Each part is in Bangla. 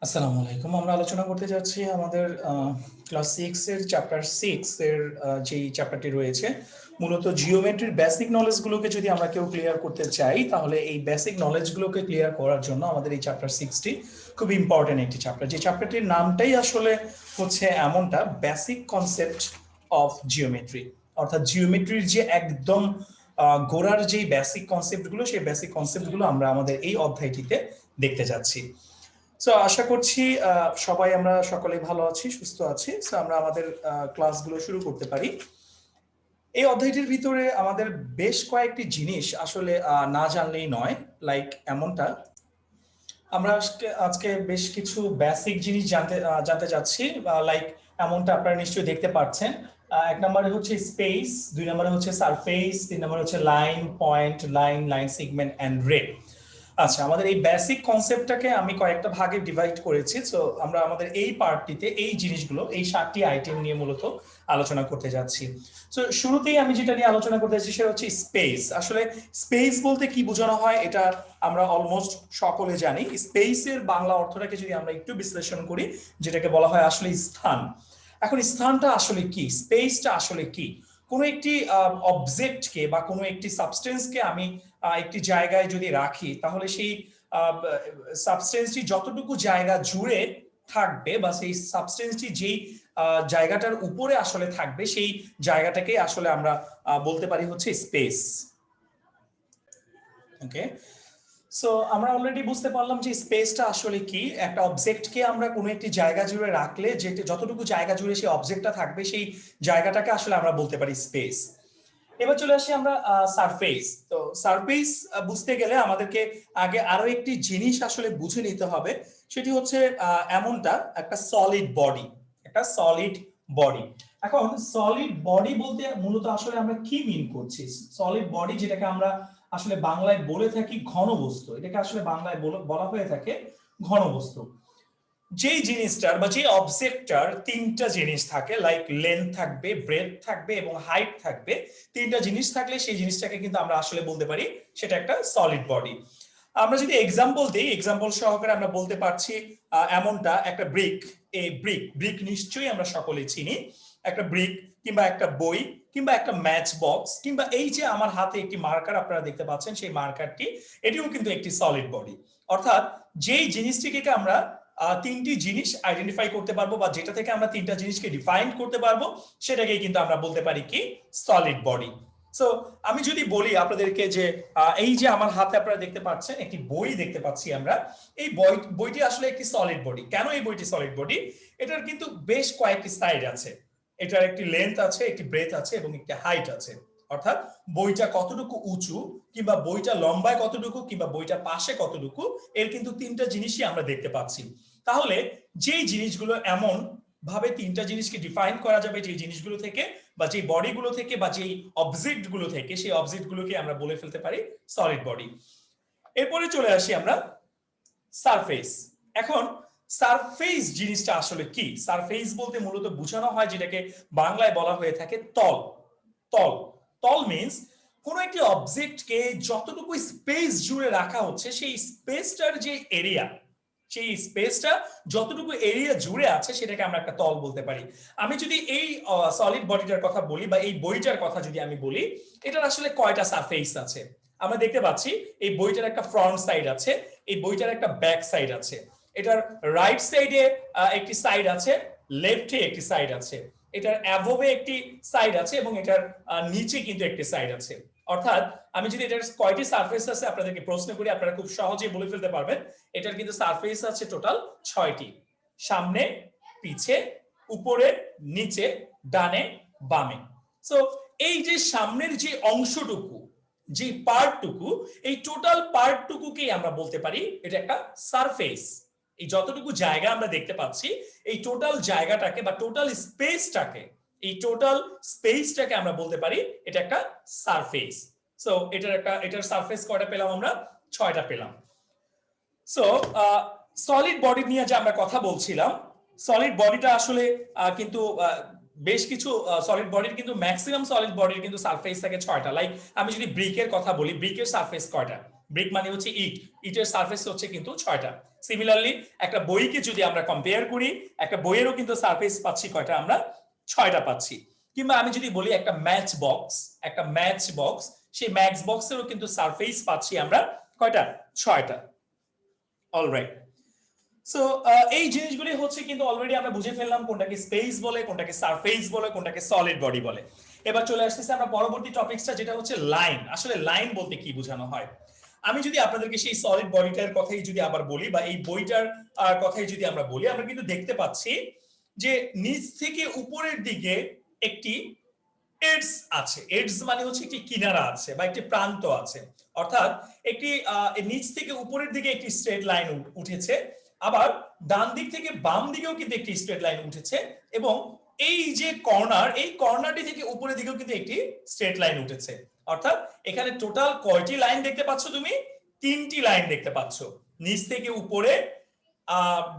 আসসালামু আলাইকুম। আমরা আলোচনা করতে যাচ্ছি আমাদের ক্লাস 6 এর চ্যাপ্টার 6 এর যেই চ্যাপ্টারটি রয়েছে, মূলত জিওমেট্রির বেসিক নলেজগুলোকে যদি আমরা কেউ ক্লিয়ার করতে চাই, তাহলে এই বেসিক নলেজগুলোকে ক্লিয়ার করার জন্য আমাদের এই চ্যাপ্টার 6টি খুব ইম্পর্টেন্ট একটি চ্যাপ্টার। যে চ্যাপ্টারটির নামটাই আসলে হচ্ছে এমনটা, বেসিক কনসেপ্ট অফ জিওমেট্রি, অর্থাৎ জিওমেট্রির যে একদম গোড়ার যেই বেসিক কনসেপ্টগুলো, সেই বেসিক কনসেপ্টগুলো আমরা আমাদের এই অধ্যায়টিতে দেখতে যাচ্ছি। সো আশা করছি সবাই আমরা সকলেই ভালো আছি, সুস্থ আছি। সো আমরা আমাদের ক্লাসগুলো শুরু করতে পারি। এই অধ্যায়টির ভিতরে আমাদের বেশ কয়েকটি জিনিস আসলে না জানলেই নয়। লাইক এমনটা, আমরা আজকে বেশ কিছু বেসিক জিনিস জানতে যাচ্ছি। লাইক এমনটা আপনারা নিশ্চয়ই দেখতে পাচ্ছেন। এক নম্বরে হচ্ছে স্পেস, দুই নম্বরে হচ্ছে সারফেস, তিন নম্বরে হচ্ছে line, point, line segment and ray. আচ্ছা, আমাদের এই বেসিক কনসেপ্টটাকে আমি কয়েকটা ভাগে ডিভাইড করেছি। সো আমরা আমাদের এই পার্টটিতে এই জিনিসগুলো, এই 7টি আইটেম নিয়ে মূলত আলোচনা করতে যাচ্ছি। সো শুরুতেই আমি যেটা নিয়ে আলোচনা করতে যাচ্ছি সেটা হচ্ছে স্পেস। আসলে স্পেস বলতে কি বোঝানো হয় এটা আমরা অলমোস্ট সকলে জানি। স্পেসের বাংলা অর্থটাকে যদি আমরা একটু বিশ্লেষণ করি, যেটাকে বলা হয় আসলে স্থান। এখন স্থানটা আসলে কি, স্পেসটা আসলে কি? কোনো একটি অবজেক্টকে বা কোনো একটি সাবস্টেন্সকে আমি একটি জায়গায় যদি রাখি, তাহলে সেই সাবস্টেন্সটি যতটুকু জায়গা জুড়ে থাকবে বা সেই সাবস্টেন্সটি যেই জায়গাটার উপরে আসলে থাকবে, সেই জায়গাটাকে আসলে আমরা বলতে পারি হচ্ছে স্পেস। ওকে, সো আমরা অলরেডি বুঝতে পারলাম যে স্পেসটা আসলে কি। একটা অবজেক্টকে আমরা কোনো একটি জায়গা জুড়ে রাখলে যে যতটুকু জায়গা জুড়ে সেই অবজেক্টটা থাকবে, সেই জায়গাটাকে আসলে আমরা বলতে পারি স্পেস। এবার চলে আসি আমরা সারফেস। তো সারফেস বুঝতে গেলে আমাদেরকে আগে আরো একটি জিনিস আসলে বুঝে নিতে হবে। সেটি হচ্ছে এমনটা, একটা সলিড বডি, একটা সলিড বডি। এখন সলিড বডি বলতে মূলত আসলে আমরা কি মিন করছি? সলিড বডি, যেটাকে আমরা আসলে বাংলায় বলে থাকি ঘনবস্তু, এটাকে আসলে বাংলায় বলা হয়ে থাকে ঘনবস্তু। যেই জিনিসটার বা যে অবজেক্টটার তিনটা জিনিস থাকে, লাইক লেন্থ থাকবে, ব্রেথ থাকবে এবং হাইট থাকবে। তিনটা জিনিস থাকলে সেই জিনিসটাকে কিন্তু আমরা আসলে বলতে পারি সেটা একটা সলিড বডি। আমরা যদি এক্সাম্পল দিই, এক্সাম্পল সহকারে আমরা বলতে পারছি এমনটা, একটা ব্রিক। এই ব্রিক নিশ্চয়ই আমরা সকলে চিনি। একটা ব্রিক কিংবা একটা বই কিংবা একটা ম্যাচ বক্স কিংবা এই যে আমার হাতে একটি মার্কার আপনারা দেখতে পাচ্ছেন, সেই মার্কারটি, এটিও কিন্তু একটি সলিড বডি। অর্থাৎ যেই জিনিসটিকে আমরা তিনটি জিনিস আইডেন্টিফাই করতে পারবো বা যেটা থেকে আমরা তিনটা জিনিসকে ডিফাইন করতে পারবো, সেটাকেই কিন্তু আমরা বলতে পারি কি সলিড বডি। সো আমি যদি বলি আপনাদেরকে যে এই যে আমার হাতে আপনারা দেখতে পাচ্ছেন একটি বই দেখতে পাচ্ছি আমরা, এই বইটি আসলে একটি সলিড বডি। কেন এই বইটি সলিড বডি? এটার কিন্তু বেশ কয়েকটি সাইড আছে। এটার একটি লেন্থ আছে, একটি ব্রেথ আছে এবং একটি হাইট আছে। অর্থাৎ বইটা কতটুকু উঁচু কিংবা বইটা লম্বায় কতটুকু কিংবা বইটার পাশে কতটুকু, এর কিন্তু তিনটা জিনিসই আমরা দেখতে পাচ্ছি। তাহলে যেই জিনিসগুলো এমন ভাবে তিনটা জিনিসকে ডিফাইন করা যাবে, যে জিনিসগুলো থেকে বা যে বডিগুলো থেকে বা যেই অবজেক্টগুলো থেকে, সেই অবজেক্টগুলোকে আমরা বলে ফেলতে পারি সলিড বডি। এরপরে চলে আসি আমরা সারফেস। এখন সারফেস জিনিসটা আসলে কি? সারফেস বলতে মূলত বোঝানো হয় যেটাকে বাংলায় বলা হয়ে থাকে তল। তল, তল মিন্স কোন একটি অবজেক্টকে যতটুকু স্পেস জুড়ে রাখা হচ্ছে, সেই স্পেসটার যে এরিয়া, সেই স্পেসটা যতটুকু এরিয়া জুড়ে আছে, সেটাকে আমরা একটা তল বলতে পারি। আমি যদি এই সলিড বডিটার কথা বলি বা এই বইটার কথা যদি আমি বলি, এটার আসলে কয়টা সারফেস আছে আমরা দেখতে পাচ্ছি। এই বইটার একটা ফ্রন্ট সাইড আছে, এই বইটার একটা ব্যাক সাইড আছে, এটার রাইট সাইডে একটি সাইড আছে, লেফটে একটি সাইড আছে, এটার অ্যাভোভে একটি সাইড আছে এবং এটার নিচে কিন্তু একটি সাইড আছে। অর্থাৎ আমি যদি এটার কয়টি সারফেস আছে আপনাদেরকে প্রশ্ন করি, আপনারা খুব সহজেই বলে ফেলতে পারবেন। এটার কিন্তু সারফেস আছে টোটাল 6টি, সামনে, পিছে, উপরে, নিচে, ডানে, বামে। সো এই যে সামনের যে অংশটুকু, যে পার্টটুকু, এই টোটাল পার্টটুকুকেই আমরা বলতে পারি এটা একটা সারফেস। এই যতটুকু জায়গা আমরা দেখতে পাচ্ছি, এই টোটাল জায়গাটাকে বা টোটাল স্পেসটাকে, এই টোটাল স্পেসটাকে আমরা বলতে পারি এটা একটা সারফেস। সো এটার সারফেস কয়টা পেলাম আমরা? 6টা পেলাম। সো সলিড বডি নিয়ে যে আমরা কথা বলছিলাম, সলিড বডিটা আসলে কিন্তু বেশ কিছু সলিড বডির কিন্তু ম্যাক্সিমাম সলিড বডির কিন্তু সারফেস থাকে 6টা। লাইক আমি যদি ব্রিকের কথা বলি, ব্রিকের সারফেস কয়টা? ব্রিক মানে হচ্ছে ইট, ইটের সারফেস হচ্ছে কিন্তু 6টা। সিমিলারলি একটা বইকে যদি আমরা কম্পেয়ার করি, একটা বইয়েরও কিন্তু সারফেস পাচ্ছি কয়টা আমরা? 6টা পাচ্ছি। কিংবা আমি যদি বলি একটা ম্যাচ বক্স, সেই ম্যাচ বক্সেরও কিন্তু সারফেস পাচ্ছি আমরা কয়টা? 6টা। অলরাইট। সো এই জিনিসগুলি হচ্ছে কিন্তু অলরেডি আমরা বুঝে ফেললাম কোনটাকে স্পেস বলে, কোনটাকে সারফেস বলে, কোনটাকে সলিড বডি বলে। এবার চলে আসতেছে আমরা পরবর্তী টপিকসটা, যেটা হচ্ছে লাইন। আসলে লাইন বলতে কি বোঝানো হয়? আমি যদি আপনাদেরকে সেই সলিড বডিটার কথাই যদি আবার বলি, বা এই বইটার কথাই যদি আমরা বলি, আমরা কিন্তু দেখতে পাচ্ছি যে নিচ থেকে উপরের দিকে একটি এডস আছে। এডস মানে হচ্ছে একটি কিনারা আছে বা একটি প্রান্ত আছে। অর্থাৎ একটি নিচ থেকে উপরের দিকে একটি স্ট্রেট লাইন উঠেছে, আবার ডান দিক থেকে বাম দিকেও কিন্তু একটি স্ট্রেট লাইন উঠেছে, এবং এই যে কর্নার, এই কর্নারটি থেকে উপরের দিকেও কিন্তু একটি স্ট্রেট লাইন উঠেছে। অর্থাৎ এখানে টোটাল কয়টি লাইন দেখতে পাচ্ছ তুমি? 3টি লাইন দেখতে পাচ্ছ, নিচ থেকে উপরে,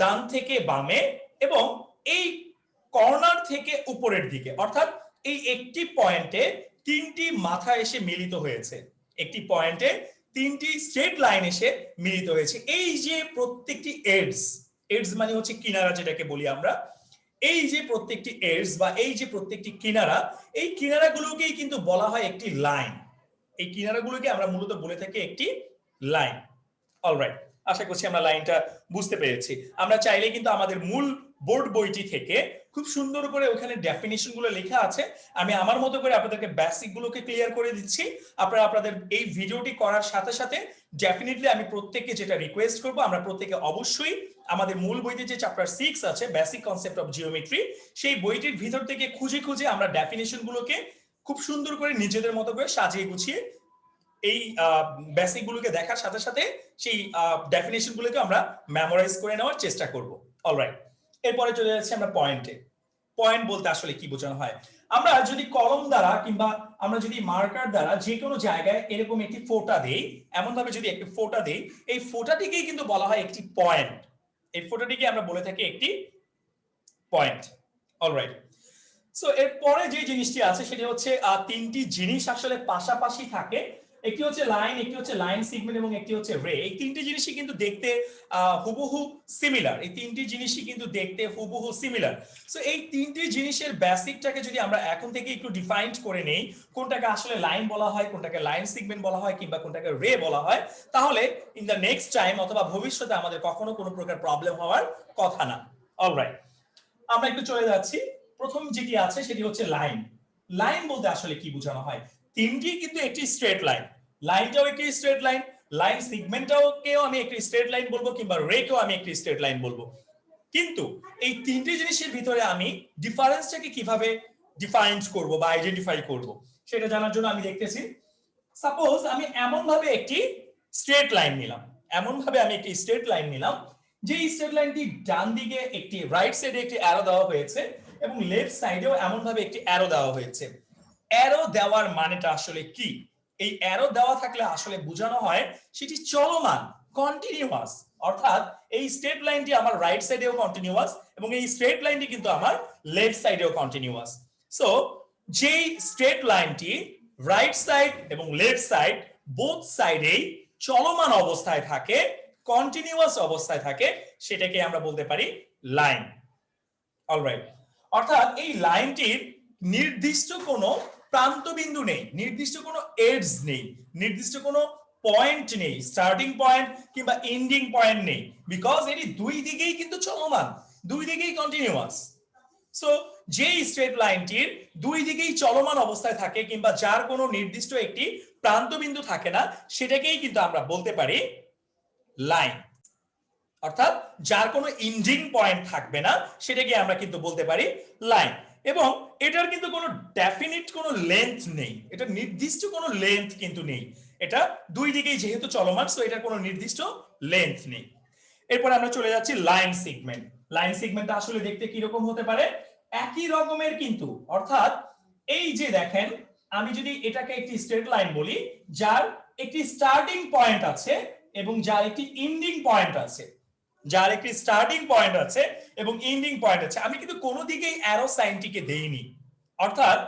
ডান থেকে বামে, এবং এই কর্নার থেকে উপরের দিকে। অর্থাৎ এই একটি পয়েন্টে 3টি মাথা এসে মিলিত হয়েছে, একটি পয়েন্টে 3টি স্ট্রেট লাইন এসে মিলিত হয়েছে। এই যে প্রত্যেকটি এডস মানে হচ্ছে কিনারা যেটাকে বলি আমরা, এই যে প্রত্যেকটি এডস বা এই যে প্রত্যেকটি কিনারা, এই কিনারাগুলোকেই কিন্তু বলা হয় একটি লাইন। এই কিনারাগুলোকে আমরা মূলত বলে থাকি একটি লাইন। অলরাইট, আশা করছি আমরা লাইনটা বুঝতে পেরেছি। আমরা চাইলে কিন্তু আমাদের মূল বোর্ড বইটি থেকে খুব সুন্দর করে ওখানে ডেফিনিশন গুলো লেখা আছে, আমি আমার মতো করে আপনাদেরকে বেসিক গুলোকে ক্লিয়ার করে দিচ্ছি। আপনারা আপনাদের এই ভিডিওটি করার সাথে সাথে ডেফিনেটলি আমি প্রত্যেককে যেটা রিকোয়েস্ট করব, আমরা প্রত্যেকে অবশ্যই আমাদের মূল বইতে যে চ্যাপ্টার 6 আছে, বেসিক কনসেপ্ট অফ জিওমেট্রি, সেই বইটির ভিতর থেকে খুঁজে খুঁজে আমরা ডেফিনিশন গুলোকে খুব সুন্দর করে নিজেদের মতো করে সাজিয়ে গুছিয়ে এই বেসিক গুলোকে দেখার সাথে সাথে সেই ডেফিনেশন গুলোকে আমরা মেমোরাইজ করে নেওয়ার চেষ্টা করব। অলরাইট, এরপরে চলে যাচ্ছি আমরা পয়েন্টে। পয়েন্ট বলতে আসলে কি বোঝানো হয়? আমরা যদি কলম দ্বারা কিংবা আমরা যদি মার্কার দ্বারা যে কোনো জায়গায় এরকম একটি ফোঁটা দেই, এমন ভাবে যদি একটি ফোঁটা দেই, এই ফোঁটাটিকেই কিন্তু বলা হয় একটি পয়েন্ট। এই ফোঁটাটিকে আমরা বলে থাকি একটি পয়েন্ট। অলরাইট, সো এরপরে যে জিনিসটি আছে সেটা হচ্ছে 3টি জিনিস আসলে পাশাপাশি থাকে। একটি হচ্ছে লাইন, একটি হচ্ছে লাইন সিগমেন্ট, এবং একটি হচ্ছে রে। এই 3টি জিনিসই কিন্তু দেখতে হুবহু সিমিলার। এই 3টি জিনিসই কিন্তু দেখতে হুবহু সিমিলার। সো এই 3টি জিনিসের বেসিকটাকে যদি আমরা এখন থেকে একটু ডিফাইন্ড করে নেই, কোনটাকে আসলে লাইন বলা হয়, কোনটাকে লাইন সিগমেন্ট বলা হয়, কিংবা কোনটাকে রে বলা হয়, তাহলে ইন দ্য নেক্সট টাইম অথবা ভবিষ্যতে আমাদের কখনো কোনো প্রকার প্রবলেম হওয়ার কথা না। অলরাইট, আমরা একটু চলে যাচ্ছি। প্রথম যেটি আছে সেটি হচ্ছে লাইন। লাইন বলতে আসলে কি বোঝানো হয়? 3টি কিন্তু একটি স্ট্রেট লাইন, লাইনটাও একটি স্ট্রেট লাইন, লাইন সিগমেন্টটাও কেও আমি একটি স্ট্রেট লাইন বলবো, কিংবা রেকেও আমি একটি স্ট্রেট লাইন বলবো। কিন্তু এই 3টি জিনিসের ভিতরে আমি ডিফারেন্সটাকে কিভাবে ডিফাইন করব বা আইডেন্টিফাই করব, সেটা জানার জন্য আমি দেখতেছি, সাপোজ আমি এমন ভাবে একটি স্ট্রেট লাইন নিলাম, এমন ভাবে আমি একটি স্ট্রেট লাইন নিলাম, যে স্ট্রেট লাইনটি ডান দিকে একটি রাইট সাইডে একটি অ্যারো দেওয়া হয়েছে, এবং লেফট সাইডেও এমন ভাবে একটি অ্যারো দেওয়া হয়েছে। অ্যারো দেওয়ার মানেটা আসলে কি? এই অ্যারো দেওয়া থাকলে আসলে বোঝানো হয় সেটি চলমান, কন্টিনিউয়াস। অর্থাৎ এই স্ট্রেট লাইনটি আমার রাইট সাইডেও কন্টিনিউয়াস, এবং এই স্ট্রেট লাইনটি কিন্তু আমার লেফট সাইডেও কন্টিনিউয়াস। সো যেই স্ট্রেট লাইনটি রাইট সাইড এবং লেফট সাইড বোথ সাইডেই চলমান অবস্থায় থাকে, কন্টিনিউয়াস অবস্থায় থাকে, সেটাকে আমরা বলতে পারি লাইন। অলরাইট, অর্থাৎ এই লাইনটির নির্দিষ্ট কোনো প্রান্তবিন্দু নেই, নির্দিষ্ট কোনো এডস নেই, নির্দিষ্ট কোনো পয়েন্ট নেই, স্টার্টিং পয়েন্ট কিংবা এন্ডিং পয়েন্ট নেই, বিকজ এটি দুই দিকেই কিন্তু চলমান, দুই দিকেই কন্টিনিউয়াস। সো যে স্ট্রেট লাইনটির দুই দিকেই চলমান অবস্থায় থাকে, কিংবা যার কোনো নির্দিষ্ট একটি প্রান্তবিন্দু থাকে না, সেটাকেই কিন্তু আমরা বলতে পারি লাইন। অর্থাৎ যার কোনো এন্ডিং পয়েন্ট থাকবে না, সেটাকে আমরা কিন্তু বলতে পারি লাইন। এবং এটার কিন্তু কোনো ডেফিনিট কোনো লেন্থ নেই, এটা নির্দিষ্ট কোনো লেন্থ কিন্তু নেই, এটা দুই দিকেই যেহেতু চলমান, সো এটার কোনো নির্দিষ্ট লেন্থ নেই। এরপর আমরা চলে যাচ্ছি লাইন সিগমেন্ট। লাইন সিগমেন্টটা আসলে দেখতে কি রকম হতে পারে? একই রকমের কিন্তু, অর্থাৎ এই যে দেখেন, আমি যদি এটাকে একটি স্ট্রেট লাইন বলি, যার একটি স্টার্টিং পয়েন্ট আছে এবং যার একটি এন্ডিং পয়েন্ট আছে, যার একটি স্টার্টিং পয়েন্ট আছে এবং এন্ডিং পয়েন্ট আছে, আমি কিন্তু কোনো দিকেই অ্যারো সাইনটিকে দেইনি। অর্থাৎ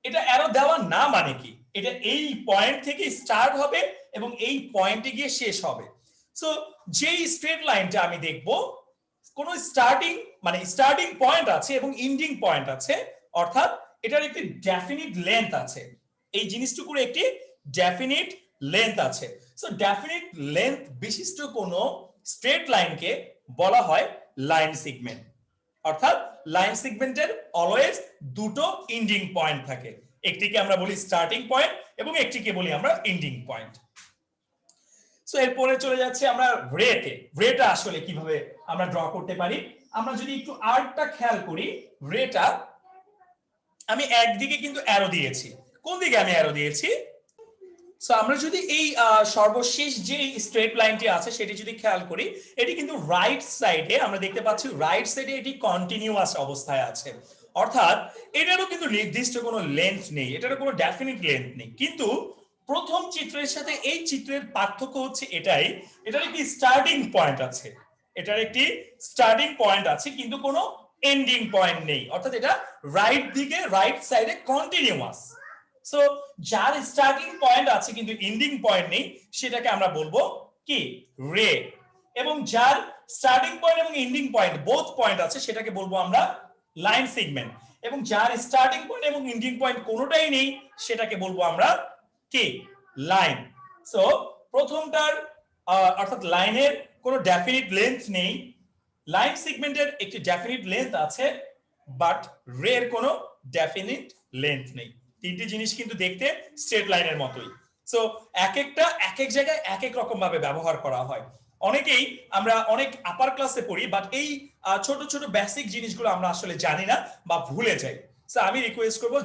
এটা অ্যারো দেওয়া না মানে কি? এটা এই পয়েন্ট থেকে স্টার্ট হবে এবং এই পয়েন্টে গিয়ে শেষ হবে। সো যেই স্ট্রেট লাইনটা আমি দেখব কোন স্টার্টিং মানে স্টার্টিং পয়েন্ট আছে এবং এন্ডিং পয়েন্ট আছে, অর্থাৎ এটার একটি ডেফিনিট লেন্থ আছে, এই জিনিসটুকুর একটি ডেফিনিট লেন্থ আছে। সো ডেফিনিট লেন্থ বিশিষ্ট কোন স্ট্রেট লাইনকে বলা হয় লাইন সেগমেন্ট। অর্থাৎ লাইন সেগমেন্টের অলওয়েজ দুটো এন্ডিং পয়েন্ট থাকে, একটিকে আমরা বলি স্টার্টিং পয়েন্ট এবং একটিকে বলি আমরা এন্ডিং পয়েন্ট। সো এরপরে চলে যাচ্ছে আমরা রেতে। রেটা আসলে কিভাবে আমরা ড্র করতে পারি, আমরা যদি একটু আর্টটা খেয়াল করি, রেটা আমি একদিকে কিন্তু অ্যারো দিয়েছি। কোন দিকে আমি অ্যারো দিয়েছি? সো আমরা যদি এই সর্বশেষ যে স্ট্রেট লাইনটি আছে সেটি যদি খেয়াল করি, এটি কিন্তু রাইট সাইডে আমরা দেখতে পাচ্ছি, রাইট সাইডে এটি কন্টিনিউয়াস অবস্থায় আছে, অর্থাৎ এটারও কিন্তু নির্দিষ্ট কোনো লেন্থ নেই, এটারও কোনো ডেফিনিট লেন্থ নেই। কিন্তু প্রথম চিত্রের সাথে এই চিত্রের পার্থক্য হচ্ছে এটাই, এটার একটি স্টার্টিং পয়েন্ট আছে, এটার একটি স্টার্টিং পয়েন্ট আছে কিন্তু কোনো এন্ডিং পয়েন্ট নেই, অর্থাৎ এটা রাইট দিকে রাইট সাইডে কন্টিনিউয়াস। সো যার স্টার্টিং পয়েন্ট আছে কিন্তু এন্ডিং পয়েন্ট নেই, সেটাকে আমরা বলবো কি? রে। এবং যার স্টার্টিং পয়েন্ট এবং এন্ডিং পয়েন্ট বোথ পয়েন্ট আছে সেটাকে বলবো আমরা লাইন সেগমেন্ট। এবং যার স্টার্টিং পয়েন্ট এবং এন্ডিং পয়েন্ট কোনোটাই নেই সেটাকে বলবো আমরা কি? লাইন। সো প্রথমটার অর্থাৎ লাইনের কোনো ডেফিনিট লেন্থ নেই, লাইন সেগমেন্টের একটি ডেফিনিট লেন্থ আছে, বাট রের কোনো ডেফিনিট লেন্থ নেই। তিনটি জিনিস কিন্তু দেখতে স্ট্রেট লাইনের মতোই। সো এক একটা এক এক জায়গায় এক এক রকম ভাবে ব্যবহার করা হয়। অনেকেই আমরা অনেক আপার ক্লাসে পড়ি, বাট এই ছোট ছোট বেসিক জিনিসগুলো আমরা আসলে জানি না বা ভুলে যাই। সো আমি রিকোয়েস্ট করবো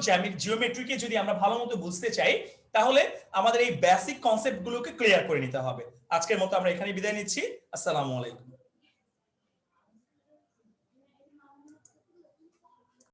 জিওমেট্রিকে যদি আমরা ভালো মতো বুঝতে চাই, তাহলে আমাদের এই বেসিক কনসেপ্ট গুলোকে ক্লিয়ার করে নিতে হবে। আজকের মতো আমরা এখানে বিদায় নিচ্ছি। আসসালামু আলাইকুম।